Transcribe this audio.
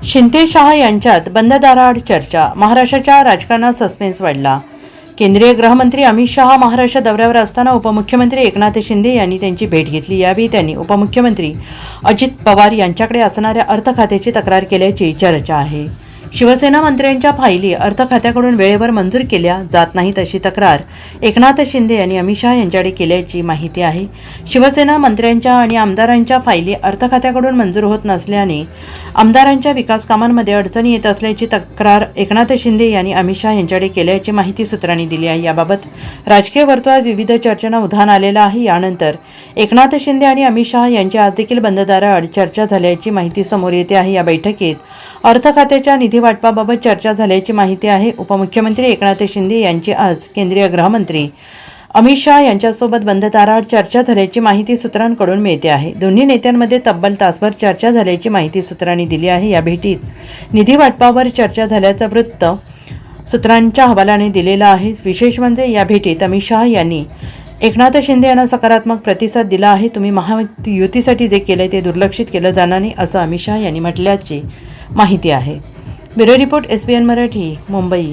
शिंदे शहा यांच्यात बंद दाराआड चर्चा. महाराष्ट्राच्या राजकारणात सस्पेन्स वाढला. केंद्रीय गृहमंत्री अमित शहा महाराष्ट्र दौऱ्यावर असताना उपमुख्यमंत्री एकनाथ शिंदे यांनी त्यांची भेट घेतली. यावेळी त्यांनी उपमुख्यमंत्री अजित पवार यांच्याकडे असणाऱ्या अर्थ खात्याची तक्रार केल्याची चर्चा आहे. शिवसेना मंत्र्यांच्या फायली अर्थ खात्याकडून वेळेवर मंजूर केल्या जात नाहीत अशी तक्रार एकनाथ शिंदे यांनी अमित शहा यांच्याकडे केल्याची माहिती आहे. शिवसेना मंत्र्यांच्या आणि आमदारांच्या फायली अर्थ खात्याकडून मंजूर होत नसल्याने आमदारांच्या विकास कामांमध्ये अडचणी येत असल्याची तक्रार एकनाथ शिंदे यांनी अमित शहा यांच्याकडे केल्याची माहिती सूत्रांनी दिली आहे. याबाबत राजकीय वर्तुळात विविध चर्चांना उधाण आलेलं आहे. यानंतर एकनाथ शिंदे आणि अमित शहा यांची आज देखील बंद दाराआड चर्चा झाल्याची माहिती समोर येते आहे. या बैठकीत अर्थ खात्याच्या निधी वाटपाबाबत चर्चा झाल्याची माहिती आहे. उपमुख्यमंत्री एकनाथ शिंदे यांची आज केंद्रीय गृहमंत्री अमित शहा यांच्यासोबत बंद दाराआड चर्चा झाल्याची माहिती सूत्रांकडून मिळते आहे. दोन्ही नेत्यांमध्ये तब्बल तासभर चर्चा झाल्याची माहिती सूत्रांनी दिली आहे. या भेटीत निधी वाटपावर चर्चा झाल्याचं वृत्त सूत्रांच्या हवालाने दिलेलं आहे. विशेष म्हणजे या भेटीत अमित शहा यांनी एकनाथ शिंदे यांना सकारात्मक प्रतिसाद दिला आहे. तुम्ही महायुतीसाठी जे केलंय ते दुर्लक्षित केलं जाणार नाही असं अमित शहा यांनी म्हटल्याची माहिती आहे. Bureau report SBN Marathi, Mumbai.